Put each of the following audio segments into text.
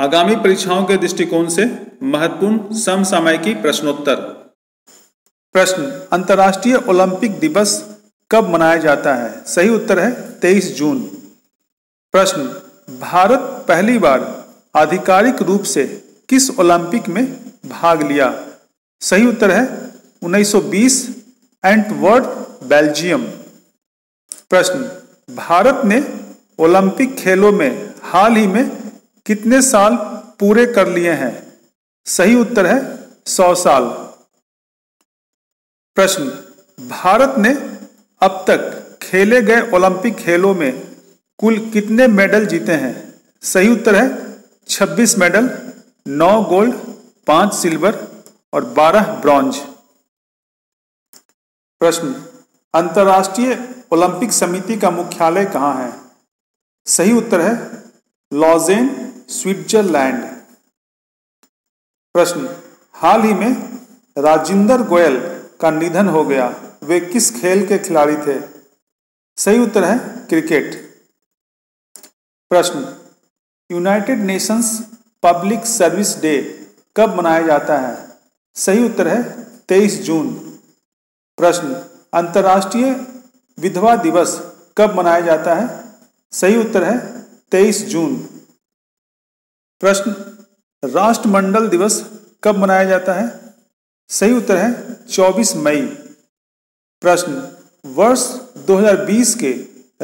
आगामी परीक्षाओं के दृष्टिकोण से महत्वपूर्ण समसामयिकी प्रश्नोत्तर। प्रश्न, अंतर्राष्ट्रीय ओलंपिक दिवस कब मनाया जाता है? सही उत्तर है 23 जून। प्रश्न, भारत पहली बार आधिकारिक रूप से किस ओलंपिक में भाग लिया? सही उत्तर है 1920 एंटवर्प, बेल्जियम। प्रश्न, भारत ने ओलंपिक खेलों में हाल ही में कितने साल पूरे कर लिए हैं? सही उत्तर है 100 साल। प्रश्न, भारत ने अब तक खेले गए ओलंपिक खेलों में कुल कितने मेडल जीते हैं? सही उत्तर है 26 मेडल, 9 गोल्ड, 5 सिल्वर और 12 ब्रॉन्ज। प्रश्न, अंतर्राष्ट्रीय ओलंपिक समिति का मुख्यालय कहाँ है? सही उत्तर है लॉजेन, स्विट्जरलैंड। प्रश्न, हाल ही में राजिंदर गोयल का निधन हो गया, वे किस खेल के खिलाड़ी थे? सही उत्तर है क्रिकेट। प्रश्न, United Nations public service day कब मनाया जाता है? सही उत्तर है 23 जून। प्रश्न, अंतर्राष्ट्रीय विधवा दिवस कब मनाया जाता है? सही उत्तर है 23 जून। प्रश्न, राष्ट्रमंडल दिवस कब मनाया जाता है? सही उत्तर है 24 मई। प्रश्न, वर्ष 2020 के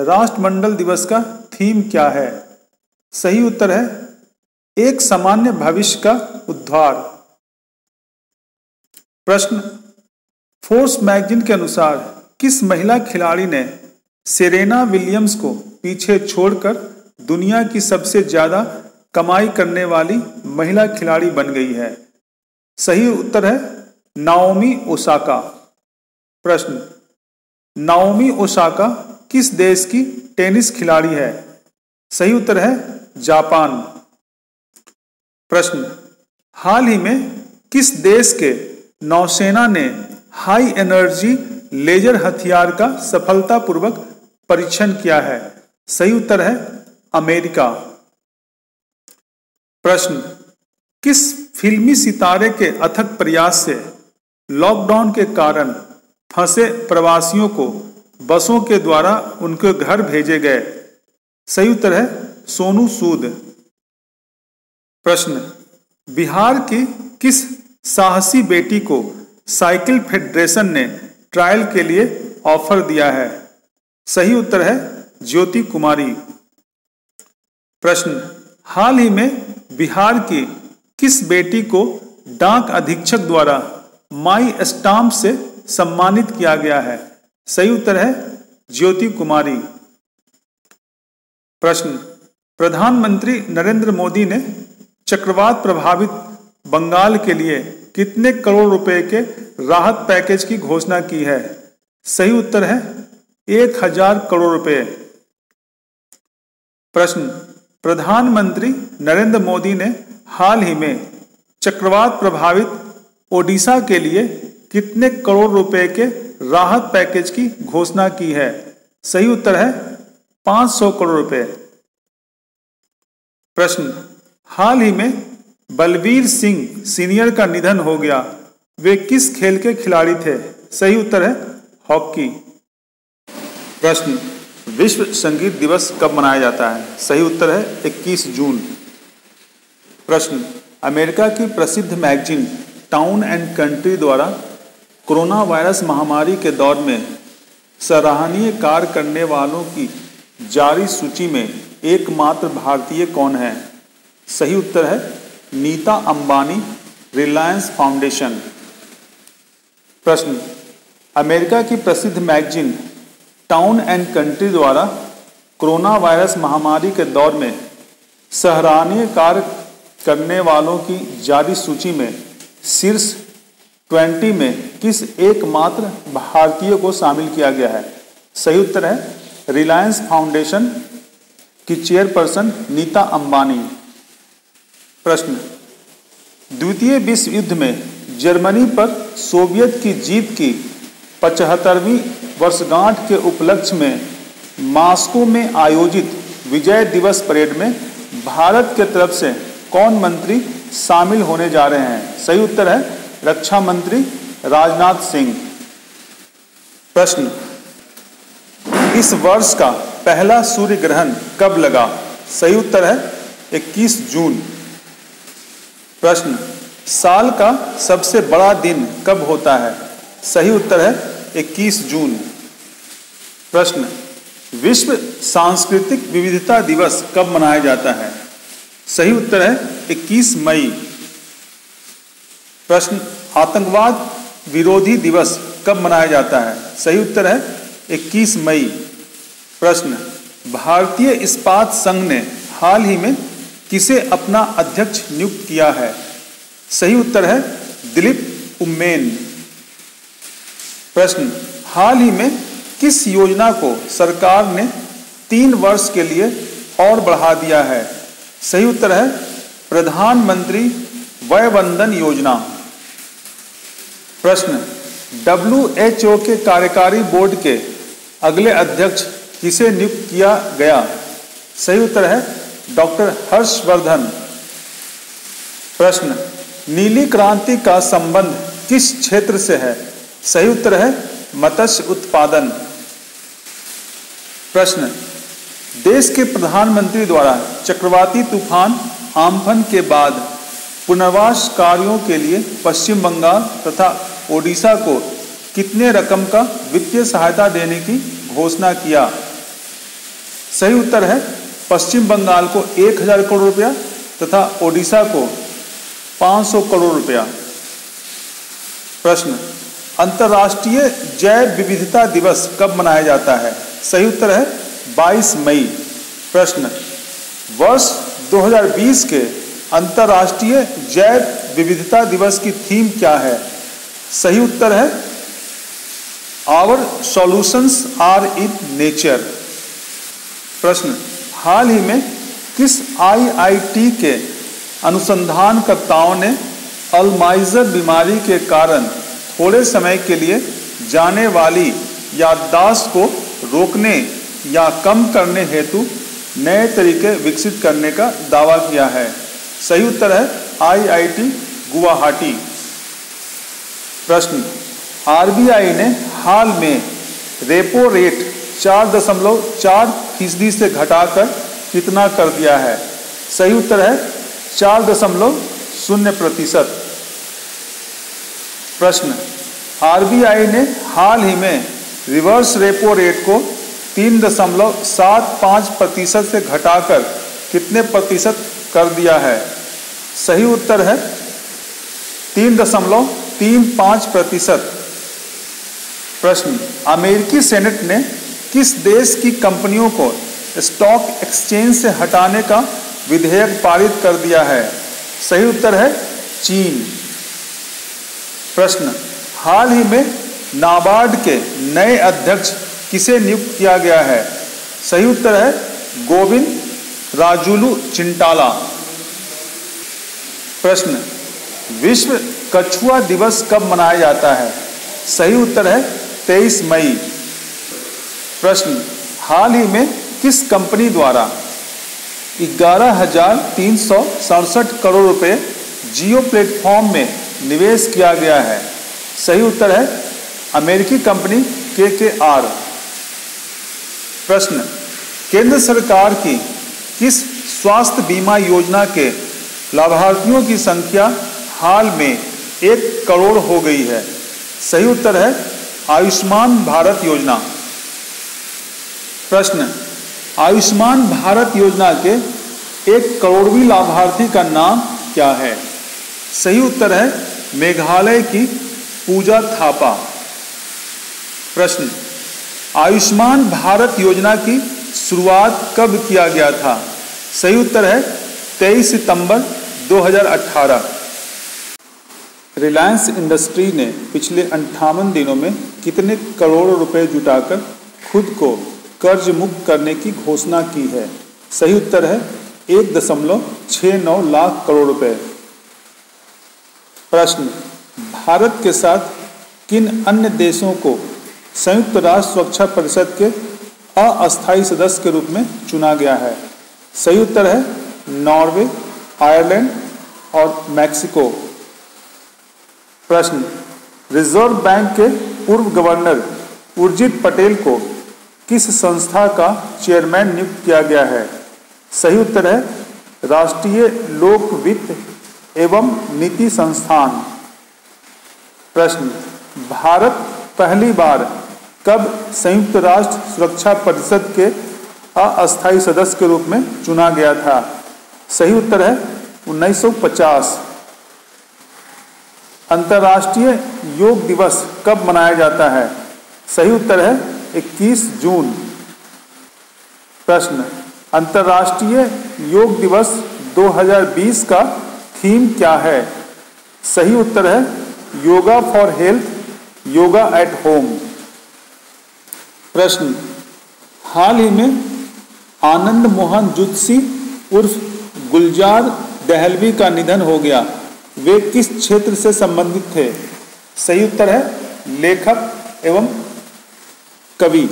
राष्ट्रमंडल दिवस का थीम क्या है? सही उत्तर है एक सामान्य भविष्य का उद्धार। प्रश्न, फोर्ब्स मैगजीन के अनुसार किस महिला खिलाड़ी ने सेरेना विलियम्स को पीछे छोड़कर दुनिया की सबसे ज्यादा कमाई करने वाली महिला खिलाड़ी बन गई है? सही उत्तर है नाओमी ओसाका। प्रश्न, नाओमी ओसाका किस देश की टेनिस खिलाड़ी है? सही उत्तर है जापान। प्रश्न, हाल ही में किस देश के नौसेना ने हाई एनर्जी लेजर हथियार का सफलतापूर्वक परीक्षण किया है? सही उत्तर है अमेरिका। प्रश्न, किस फिल्मी सितारे के अथक प्रयास से लॉकडाउन के कारण फंसे प्रवासियों को बसों के द्वारा उनके घर भेजे गए? सही उत्तर है सोनू सूद। प्रश्न, बिहार की किस साहसी बेटी को साइकिल फेडरेशन ने ट्रायल के लिए ऑफर दिया है? सही उत्तर है ज्योति कुमारी। प्रश्न, हाल ही में बिहार की किस बेटी को डाक अधीक्षक द्वारा माई स्टाम्प से सम्मानित किया गया है? सही उत्तर है ज्योति कुमारी। प्रश्न, प्रधानमंत्री नरेंद्र मोदी ने चक्रवात प्रभावित बंगाल के लिए कितने करोड़ रुपए के राहत पैकेज की घोषणा की है? सही उत्तर है 1000 करोड़ रुपए। प्रश्न, प्रधानमंत्री नरेंद्र मोदी ने हाल ही में चक्रवात प्रभावित ओडिशा के लिए कितने करोड़ रुपए के राहत पैकेज की घोषणा की है? सही उत्तर है 500 करोड़ रुपए। प्रश्न, हाल ही में बलवीर सिंह सीनियर का निधन हो गया, वे किस खेल के खिलाड़ी थे? सही उत्तर है हॉकी। प्रश्न, विश्व संगीत दिवस कब मनाया जाता है? सही उत्तर है 21 जून। प्रश्न, अमेरिका की प्रसिद्ध मैगजीन टाउन एंड कंट्री द्वारा कोरोना वायरस महामारी के दौर में सराहनीय कार्य करने वालों की जारी सूची में एकमात्र भारतीय कौन है? सही उत्तर है नीता अंबानी, रिलायंस फाउंडेशन। प्रश्न, अमेरिका की प्रसिद्ध मैगजीन टाउन एंड कंट्री द्वारा कोरोना वायरस महामारी के दौर में सराहनीय कार्य करने वालों की जारी सूची में शीर्ष 20 में किस एकमात्र भारतीय को शामिल किया गया है? सही उत्तर है रिलायंस फाउंडेशन की चेयरपर्सन नीता अंबानी। प्रश्न, द्वितीय विश्व युद्ध में जर्मनी पर सोवियत की जीत की 75वीं वर्षगांठ के उपलक्ष्य में मॉस्को में आयोजित विजय दिवस परेड में भारत के तरफ से कौन मंत्री शामिल होने जा रहे हैं? सही उत्तर है रक्षा मंत्री राजनाथ सिंह। प्रश्न, इस वर्ष का पहला सूर्य ग्रहण कब लगा? सही उत्तर है 21 जून। प्रश्न, साल का सबसे बड़ा दिन कब होता है? सही उत्तर है 21 जून। प्रश्न, विश्व सांस्कृतिक विविधता दिवस कब मनाया जाता है? सही उत्तर है 21 मई। प्रश्न, आतंकवाद विरोधी दिवस कब मनाया जाता है? सही उत्तर है 21 मई। प्रश्न, भारतीय इस्पात संघ ने हाल ही में किसे अपना अध्यक्ष नियुक्त किया है? सही उत्तर है दिलीप उम्मेन। प्रश्न, हाल ही में किस योजना को सरकार ने 3 वर्ष के लिए और बढ़ा दिया है? सही उत्तर है प्रधानमंत्री वय वंदन योजना। प्रश्न, WHO के कार्यकारी बोर्ड के अगले अध्यक्ष किसे नियुक्त किया गया? सही उत्तर है डॉक्टर हर्षवर्धन। प्रश्न, नीली क्रांति का संबंध किस क्षेत्र से है? सही उत्तर है मत्स्य उत्पादन। प्रश्न, देश के प्रधानमंत्री द्वारा चक्रवाती तूफान आम्फन के बाद पुनर्वास कार्यों के लिए पश्चिम बंगाल तथा ओडिशा को कितने रकम का वित्तीय सहायता देने की घोषणा किया? सही उत्तर है पश्चिम बंगाल को 1000 करोड़ रुपया तथा ओडिशा को 500 करोड़ रुपया। प्रश्न, अंतर्राष्ट्रीय जैव विविधता दिवस कब मनाया जाता है? सही उत्तर है 22 मई। प्रश्न, वर्ष 2020 के अंतर्राष्ट्रीय जैव विविधता दिवस की थीम क्या है? सही उत्तर है our solutions are in nature. प्रश्न, हाल ही में किस IIT के अनुसंधानकर्ताओं ने अल्जाइमर बीमारी के कारण थोड़े समय के लिए जाने वाली याददाश्त को रोकने या कम करने हेतु नए तरीके विकसित करने का दावा किया है? सही उत्तर है IIT गुवाहाटी। प्रश्न, RBI ने हाल में रेपो रेट 4.4% से घटाकर कितना कर दिया है? सही उत्तर है 4.0%। प्रश्न, RBI ने हाल ही में रिवर्स रेपो रेट को 3.75% से घटाकर कितने प्रतिशत कर दिया है? सही उत्तर है 3.35%। प्रश्न, अमेरिकी सेनेट ने किस देश की कंपनियों को स्टॉक एक्सचेंज से हटाने का विधेयक पारित कर दिया है? सही उत्तर है चीन। प्रश्न, हाल ही में नाबार्ड के नए अध्यक्ष किसे नियुक्त किया गया है? सही उत्तर है गोविंद राजुलू चिंटाला। प्रश्न, विश्व कछुआ दिवस कब मनाया जाता है? सही उत्तर है 23 मई। प्रश्न, हाल ही में किस कंपनी द्वारा 11,367 करोड़ रुपए जियो प्लेटफॉर्म में निवेश किया गया है? सही उत्तर है अमेरिकी कंपनी KKR। प्रश्न, केंद्र सरकार की किस स्वास्थ्य बीमा योजना के लाभार्थियों की संख्या हाल में 1 करोड़ हो गई है? सही उत्तर है आयुष्मान भारत योजना। प्रश्न, आयुष्मान भारत योजना के 1 करोड़वीं लाभार्थी का नाम क्या है? सही उत्तर है मेघालय की पूजा थापा। प्रश्न, आयुष्मान भारत योजना की शुरुआत कब किया गया था? सही उत्तर है 23 सितंबर 2018। रिलायंस इंडस्ट्री ने पिछले 58 दिनों में कितने करोड़ रुपए जुटाकर खुद को कर्ज मुक्त करने की घोषणा की है? सही उत्तर है 1.69 लाख करोड़ रुपए। प्रश्न, भारत के साथ किन अन्य देशों को संयुक्त राष्ट्र सुरक्षा परिषद के अस्थायी सदस्य के रूप में चुना गया है? सही उत्तर है नॉर्वे, आयरलैंड और मैक्सिको। प्रश्न, रिजर्व बैंक के पूर्व गवर्नर उर्जित पटेल को किस संस्था का चेयरमैन नियुक्त किया गया है? सही उत्तर है राष्ट्रीय लोक वित्त एवं नीति संस्थान। प्रश्न, भारत पहली बार कब संयुक्त राष्ट्र सुरक्षा परिषद के अस्थायी सदस्य के रूप में चुना गया था? सही उत्तर है 1950। अंतर्राष्ट्रीय योग दिवस कब मनाया जाता है? सही उत्तर है 21 जून। प्रश्न, अंतर्राष्ट्रीय योग दिवस 2020 का थीम क्या है? सही उत्तर है yoga for health, yoga at home. प्रश्न, हाल ही में आनंद मोहन जुत्सी उर्फ गुलजार दहलवी का निधन हो गया। वे किस क्षेत्र से संबंधित थे? सही उत्तर है लेखक एवं कवि।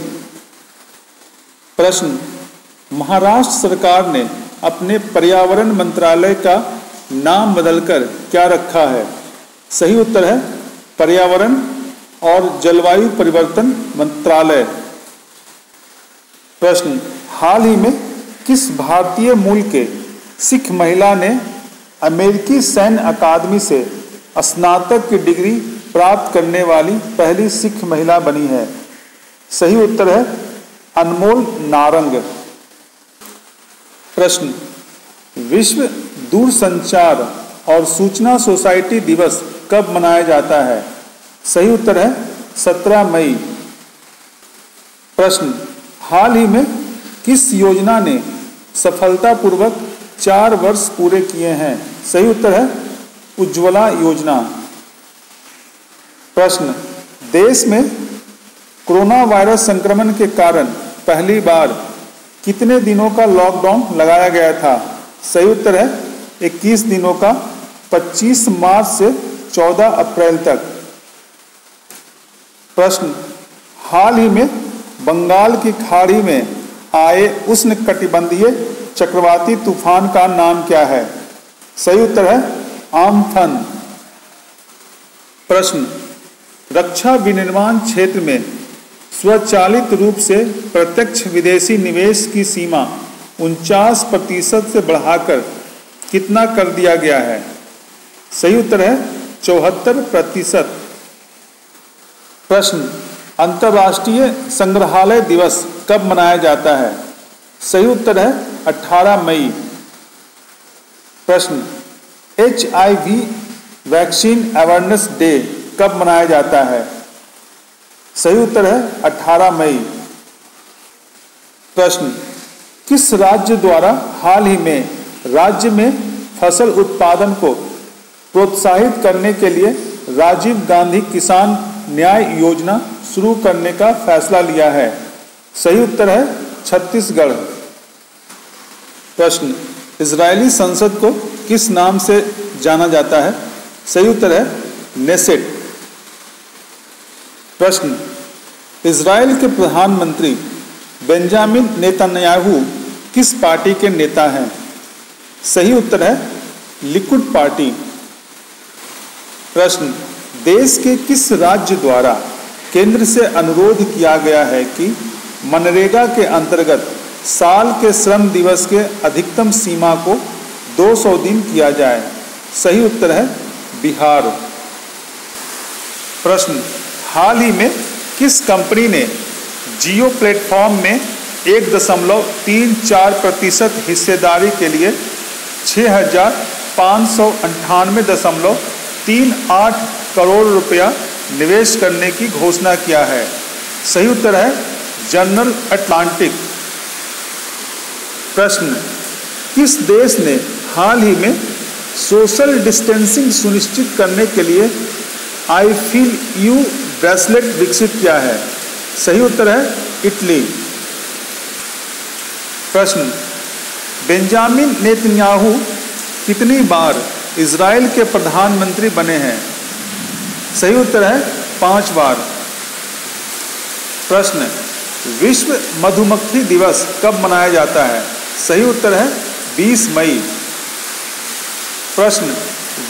प्रश्न, महाराष्ट्र सरकार ने अपने पर्यावरण मंत्रालय का नाम बदलकर क्या रखा है? सही उत्तर है पर्यावरण और जलवायु परिवर्तन मंत्रालय। प्रश्न, हाल ही में किस भारतीय मूल के सिख महिला ने अमेरिकी सैन्य अकादमी से स्नातक की डिग्री प्राप्त करने वाली पहली सिख महिला बनी है? सही उत्तर है अनमोल नारंग। प्रश्न, विश्व दूरसंचार और सूचना सोसाइटी दिवस कब मनाया जाता है? सही उत्तर है 17 मई। प्रश्न, हाल ही में किस योजना ने सफलतापूर्वक 4 वर्ष पूरे किए हैं? सही उत्तर है उज्ज्वला योजना। प्रश्न, देश में कोरोना वायरस संक्रमण के कारण पहली बार कितने दिनों का लॉकडाउन लगाया गया था? सही उत्तर है 21 दिनों का, 25 मार्च से 14 अप्रैल तक। प्रश्न, हाल ही में बंगाल की खाड़ी में आए उष्णकटिबंधीय चक्रवाती तूफान का नाम क्या है? सही उत्तर है आम्फन। प्रश्न, रक्षा विनिर्माण क्षेत्र में स्वचालित रूप से प्रत्यक्ष विदेशी निवेश की सीमा 49% से बढ़ाकर कितना कर दिया गया है? सही उत्तर है 74%। प्रश्न, अंतर्राष्ट्रीय संग्रहालय दिवस कब मनाया जाता है? सही उत्तर है 18 मई। प्रश्न, HIV वैक्सीन अवेयरनेस डे कब मनाया जाता है? सही उत्तर है 18 मई। प्रश्न, किस राज्य द्वारा हाल ही में राज्य में फसल उत्पादन को प्रोत्साहित करने के लिए राजीव गांधी किसान न्याय योजना शुरू करने का फैसला लिया है? सही उत्तर है छत्तीसगढ़। प्रश्न, इजरायली संसद को किस नाम से जाना जाता है? सही उत्तर है नेसेट। प्रश्न, इजराइल के प्रधानमंत्री बेंजामिन नेतन्याहू किस पार्टी के नेता हैं? सही उत्तर है लिकुड पार्टी। प्रश्न, देश के किस राज्य द्वारा केंद्र से अनुरोध किया गया है कि मनरेगा के अंतर्गत साल के श्रम दिवस के अधिकतम सीमा को 200 दिन किया जाए? सही उत्तर है बिहार। प्रश्न, हाल ही में किस कंपनी ने जियो प्लेटफॉर्म में 1.34% हिस्सेदारी के लिए 6,598.38 करोड़ रुपया निवेश करने की घोषणा किया है? सही उत्तर है जनरल अटलांटिक। प्रश्न, किस देश ने हाल ही में सोशल डिस्टेंसिंग सुनिश्चित करने के लिए आई फील यू ब्रेसलेट विकसित किया है? सही उत्तर है इटली। प्रश्न, बेंजामिन नेतन्याहू कितनी बार इजराइल के प्रधानमंत्री बने हैं? सही उत्तर है 5 बार। प्रश्न, विश्व मधुमक्खी दिवस कब मनाया जाता है? सही उत्तर है 20 मई। प्रश्न,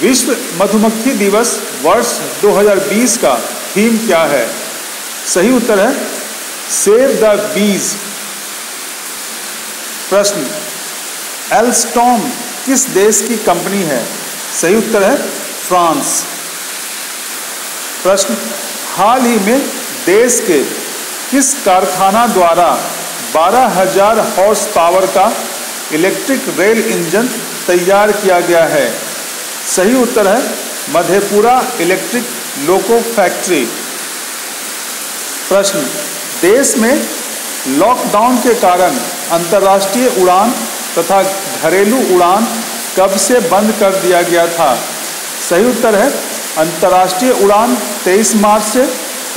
विश्व मधुमक्खी दिवस वर्ष 2020 का थीम क्या है? सही उत्तर है सेव द बीज। प्रश्न, एल्स्टॉम किस देश की कंपनी है? सही उत्तर है फ्रांस। प्रश्न, हाल ही में देश के किस कारखाना द्वारा 12,000 हॉर्स पावर का इलेक्ट्रिक रेल इंजन तैयार किया गया है? सही उत्तर है मधेपुरा इलेक्ट्रिक लोको फैक्ट्री। प्रश्न, देश में लॉकडाउन के कारण अंतर्राष्ट्रीय उड़ान तथा घरेलू उड़ान कब से बंद कर दिया गया था? सही उत्तर है अंतर्राष्ट्रीय उड़ान 23 मार्च से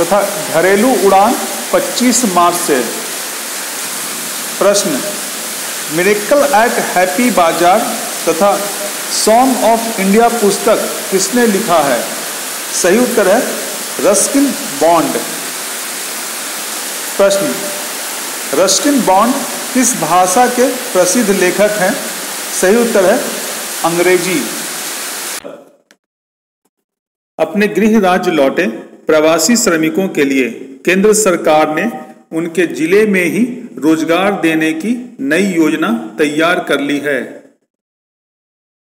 तथा घरेलू उड़ान 25 मार्च से। प्रश्न, मिरेकल एट हैप्पी बाजार तथा सॉन्ग ऑफ इंडिया पुस्तक किसने लिखा है? सही उत्तर है रस्किन बॉन्ड। प्रश्न, रस्किन बॉन्ड किस भाषा के प्रसिद्ध लेखक हैं? सही उत्तर है अंग्रेजी। अपने गृह राज्य लौटे प्रवासी श्रमिकों के लिए केंद्र सरकार ने उनके जिले में ही रोजगार देने की नई योजना तैयार कर ली है।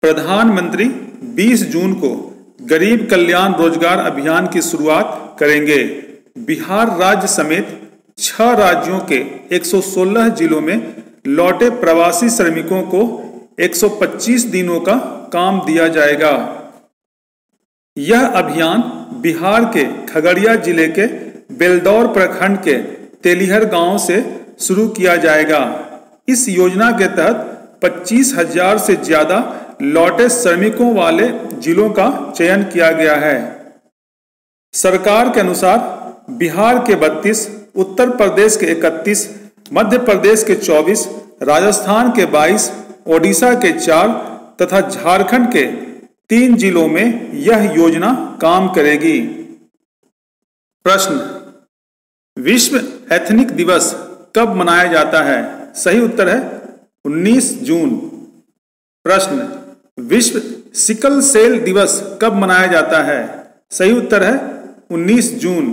प्रधानमंत्री 20 जून को गरीब कल्याण रोजगार अभियान की शुरुआत करेंगे। बिहार राज्य समेत 6 राज्यों के 116 जिलों में लौटे प्रवासी श्रमिकों को 125 दिनों का काम दिया जाएगा। यह अभियान बिहार के खगड़िया जिले के बेलदौर प्रखंड के तेलिहर गांव से शुरू किया जाएगा। इस योजना के तहत 25,000 से ज्यादा लौटे श्रमिकों वाले जिलों का चयन किया गया है। सरकार के अनुसार बिहार के 32, उत्तर प्रदेश के 31, मध्य प्रदेश के 24, राजस्थान के 22, ओडिशा के 4 तथा झारखंड के 3 जिलों में यह योजना काम करेगी। प्रश्न, विश्व एथनिक दिवस कब मनाया जाता है? सही उत्तर है 19 जून। प्रश्न, विश्व सिकल सेल दिवस कब मनाया जाता है? सही उत्तर है 19 जून।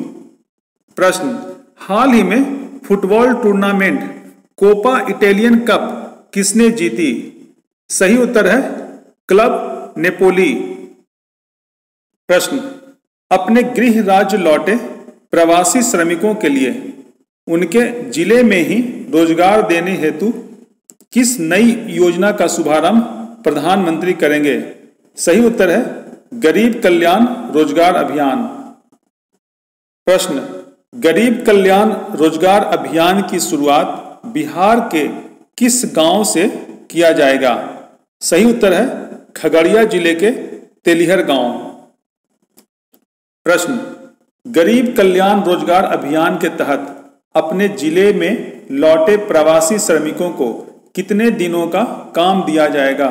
प्रश्न, हाल ही में football tournament Coppa Italian cup किसने जीती? सही उत्तर है क्लब नेपोली। प्रश्न, अपने गृह राज्य लौटे प्रवासी श्रमिकों के लिए उनके जिले में ही रोजगार देने हेतु किस नई योजना का शुभारंभ प्रधानमंत्री करेंगे? सही उत्तर है गरीब कल्याण रोजगार अभियान। प्रश्न, गरीब कल्याण रोजगार अभियान की शुरुआत बिहार के किस गांव से किया जाएगा? सही उत्तर है खगड़िया जिले के तेलिहर गांव। प्रश्न, गरीब कल्याण रोजगार अभियान के तहत अपने जिले में लौटे प्रवासी श्रमिकों को कितने दिनों का काम दिया जाएगा?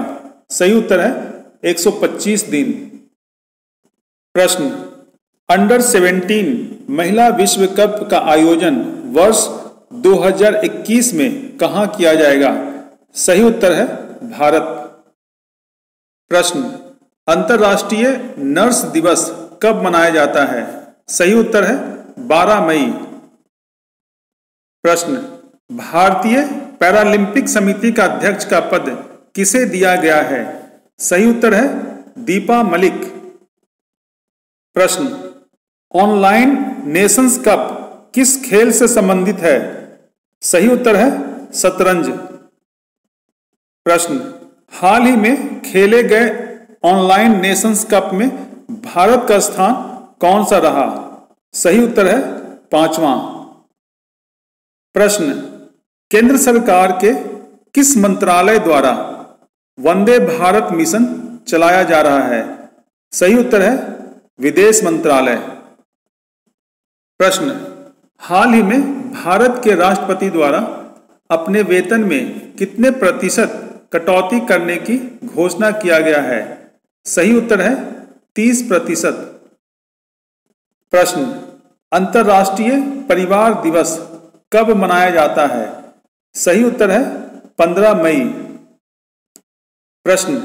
सही उत्तर है 125 दिन। प्रश्न, अंडर 17 महिला विश्व कप का आयोजन वर्ष 2021 में कहां किया जाएगा? सही उत्तर है भारत। प्रश्न, अंतर्राष्ट्रीय नर्स दिवस कब मनाया जाता है? सही उत्तर है 12 मई। प्रश्न, भारतीय पैरालंपिक समिति का अध्यक्ष का पद किसे दिया गया है? सही उत्तर है दीपा मलिक। प्रश्न, ऑनलाइन नेशंस कप किस खेल से संबंधित है? सही उत्तर है शतरंज। प्रश्न, हाल ही में खेले गए ऑनलाइन नेशंस कप में भारत का स्थान कौन सा रहा? सही उत्तर है 5वां। प्रश्न, केंद्र सरकार के किस मंत्रालय द्वारा वंदे भारत मिशन चलाया जा रहा है? सही उत्तर है विदेश मंत्रालय। प्रश्न, हाल ही में भारत के राष्ट्रपति द्वारा अपने वेतन में कितने प्रतिशत कटौती करने की घोषणा किया गया है? सही उत्तर है 30%। प्रश्न, अंतर्राष्ट्रीय परिवार दिवस कब मनाया जाता है? सही उत्तर है 15 मई। प्रश्न,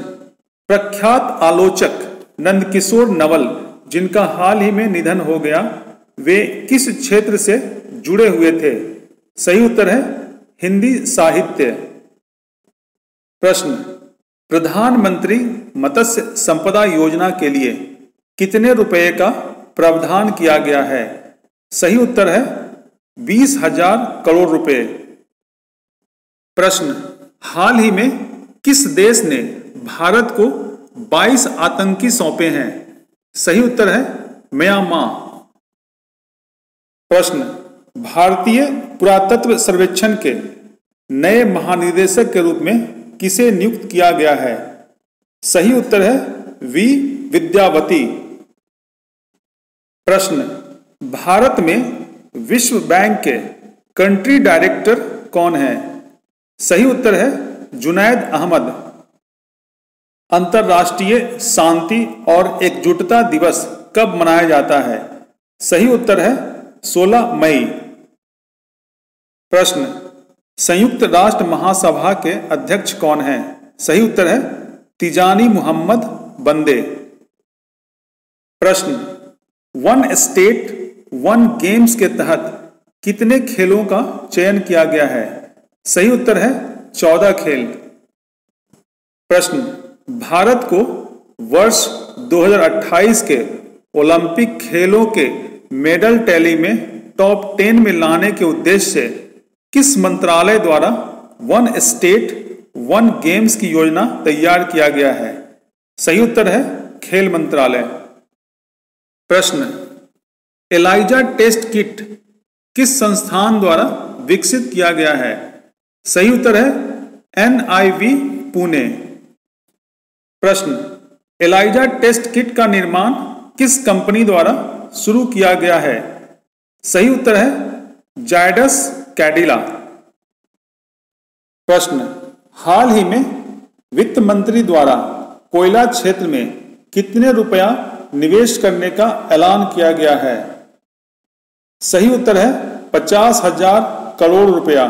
प्रख्यात आलोचक नंदकिशोर नवल, जिनका हाल ही में निधन हो गया, वे किस क्षेत्र से जुड़े हुए थे? सही उत्तर है हिंदी साहित्य। प्रश्न, प्रधानमंत्री मत्स्य संपदा योजना के लिए कितने रुपए का प्रावधान किया गया है? सही उत्तर है 20,000 करोड़ रुपए। प्रश्न, हाल ही में किस देश ने भारत को 22 आतंकी सौंपे हैं? सही उत्तर है म्यांमार। प्रश्न, भारतीय पुरातत्व सर्वेक्षण के नए महानिदेशक के रूप में किसे नियुक्त किया गया है? सही उत्तर है वी विद्यावती। प्रश्न, भारत में विश्व बैंक के कंट्री डायरेक्टर कौन है? सही उत्तर है जुनैद अहमद। अंतर्राष्ट्रीय शांति और एकजुटता दिवस कब मनाया जाता है? सही उत्तर है 16 मई। प्रश्न, संयुक्त राष्ट्र महासभा के अध्यक्ष कौन हैं? सही उत्तर है तिजानी मोहम्मद बंदे। प्रश्न, वन स्टेट वन गेम्स के तहत कितने खेलों का चयन किया गया है? सही उत्तर है 14 खेल। प्रश्न, भारत को वर्ष 2028 के ओलंपिक खेलों के मेडल टैली में टॉप 10 में लाने के उद्देश्य से किस मंत्रालय द्वारा वन स्टेट वन गेम्स की योजना तैयार किया गया है? सही उत्तर है खेल मंत्रालय। प्रश्न, एलाइजा टेस्ट किट किस संस्थान द्वारा विकसित किया गया है? सही उत्तर है NIV पुणे। प्रश्न, एलाइजा टेस्ट किट का निर्माण किस कंपनी द्वारा शुरू किया गया है? सही उत्तर है जायडस कैडिला। प्रश्न, हाल ही में वित्त मंत्री द्वारा कोयला क्षेत्र में कितने रुपया निवेश करने का ऐलान किया गया है? सही उत्तर है 50,000 करोड़ रुपया।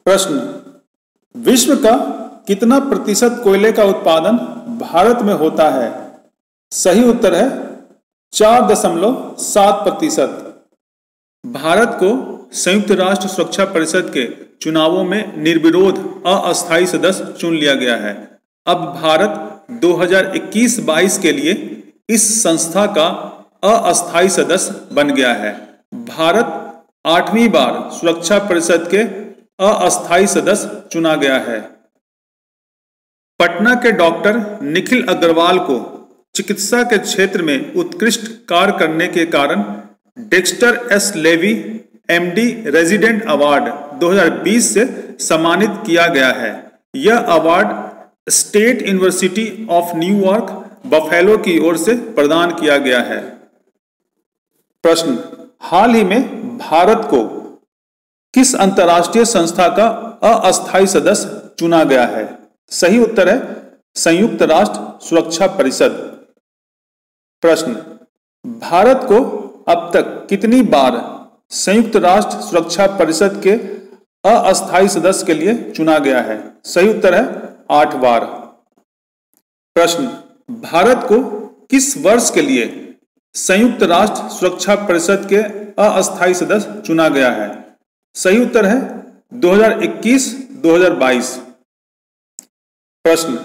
प्रश्न, विश्व का कितना प्रतिशत कोयले का उत्पादन भारत में होता है? सही उत्तर है 4.7%। भारत को संयुक्त राष्ट्र सुरक्षा परिषद के चुनावों में निर्विरोध अस्थायी सदस्य चुन लिया गया है। अब भारत 2021-22 के लिए इस संस्था का अस्थायी सदस्य बन गया है। भारत 8वीं बार सुरक्षा परिषद के अस्थायी सदस्य चुना गया है। पटना के डॉक्टर निखिल अग्रवाल को चिकित्सा के क्षेत्र में उत्कृष्ट कार्य करने के कारण Dexter S Levy MD resident award 2020 से सम्मानित किया गया है। यह award state university of New York Buffalo की ओर से प्रदान किया गया है। प्रश्न, हाल ही में भारत को किस अंतर्राष्ट्रीय संस्था का अस्थायी सदस्य चुना गया है? सही उत्तर है संयुक्त राष्ट्र सुरक्षा परिषद। प्रश्न, भारत को अब तक कितनी बार संयुक्त राष्ट्र सुरक्षा परिषद के अस्थायी सदस्य के लिए चुना गया है? सही उत्तर है 8 बार। प्रश्न, भारत को किस वर्ष के लिए संयुक्त राष्ट्र सुरक्षा परिषद के अस्थायी सदस्य चुना गया है? सही उत्तर है 2021-2022। प्रश्न,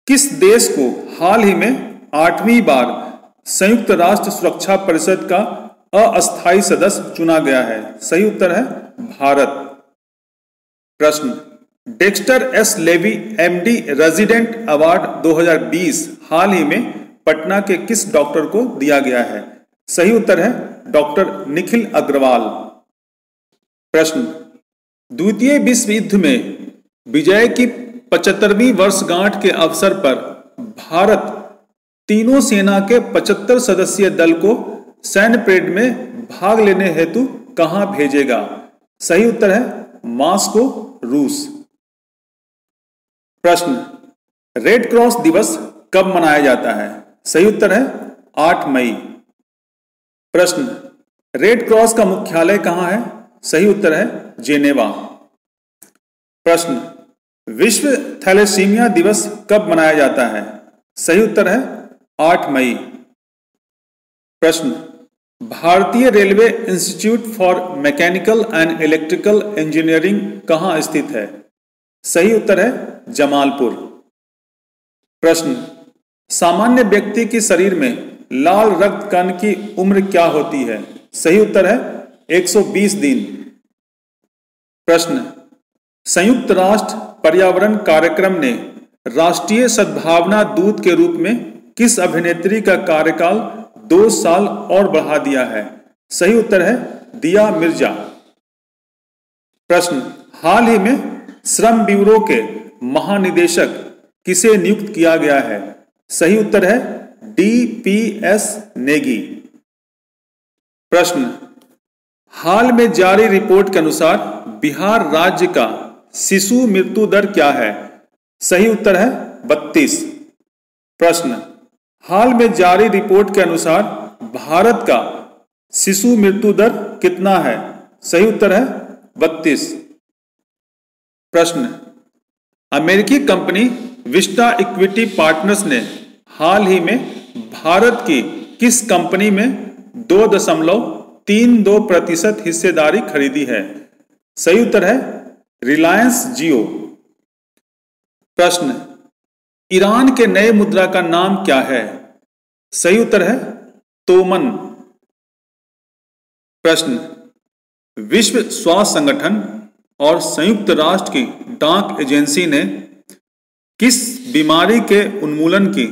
किस देश को हाल ही में 8वीं बार संयुक्त राष्ट्र सुरक्षा परिषद का अस्थायी सदस्य चुना गया है? सही उत्तर है भारत। प्रश्न, Dexter S Levy MD resident award 2020 हाल ही में पटना के किस डॉक्टर को दिया गया है? सही उत्तर है डॉक्टर निखिल अग्रवाल। प्रश्न, द्वितीय विश्व युद्ध में विजय की 75वीं वर्षगांठ के अवसर पर भारत तीनों सेना के 75 सदस्यीय दल को सैन्य परेड में भाग लेने हेतु कहां भेजेगा? सही उत्तर है मॉस्को, रूस। प्रश्न, रेड क्रॉस दिवस कब मनाया जाता है? सही उत्तर है 8 मई। प्रश्न, रेड क्रॉस का मुख्यालय कहां है? सही उत्तर है जेनेवा। प्रश्न, विश्व थैलेसीमिया दिवस कब मनाया जाता है? सही उत्तर है 8 मई। प्रश्न, भारतीय railway institute for mechanical and electrical engineering कहाँ स्थित है? सही उत्तर है जमालपुर। प्रश्न, सामान्य व्यक्ति के शरीर में लाल रक्त कण की उम्र क्या होती है? सही उत्तर है 120 दिन। प्रश्न, संयुक्त राष्ट्र पर्यावरण कार्यक्रम ने राष्ट्रीय सद्भावना दूत के रूप में किस अभिनेत्री का कार्यकाल 2 साल और बढ़ा दिया है? सही उत्तर है दिया मिर्जा। प्रश्न, हाल ही में श्रम ब्यूरो के महानिदेशक किसे नियुक्त किया गया है? सही उत्तर है DPS नेगी। प्रश्न, हाल में जारी रिपोर्ट के अनुसार बिहार राज्य का शिशु मृत्यु दर क्या है? सही उत्तर है 32। प्रश्न, हाल में जारी रिपोर्ट के अनुसार भारत का शिशु मृत्यु दर कितना है? सही उत्तर है 32। प्रश्न, अमेरिकी कंपनी विस्टा इक्विटी पार्टनर्स ने हाल ही में भारत की किस कंपनी में 2.32% हिस्सेदारी खरीदी है? सही उत्तर है रिलायंस जियो। प्रश्न, ईरान के नए मुद्रा का नाम क्या है? सही उत्तर है तोमन। प्रश्न, विश्व स्वास्थ्य संगठन और संयुक्त राष्ट्र की डाक एजेंसी ने किस बीमारी के उन्मूलन की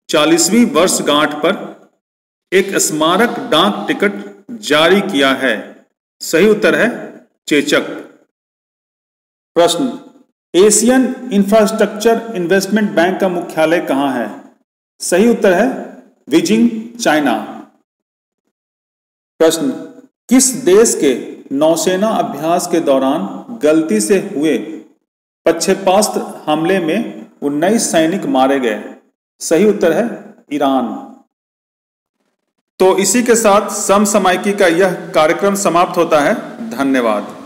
40वीं वर्षगांठ पर एक स्मारक डाक टिकट जारी किया है? सही उत्तर है चेचक। प्रश्न, एशियन इंफ्रास्ट्रक्चर इन्वेस्टमेंट बैंक का मुख्यालय कहां है? सही उत्तर है बीजिंग, चाइना। प्रश्न, किस देश के नौसेना अभ्यास के दौरान गलती से हुए प्रक्षेपास्त्र हमले में 19 सैनिक मारे गए? सही उत्तर है ईरान। तो इसी के साथ समसामयिकी का यह कार्यक्रम समाप्त होता है। धन्यवाद।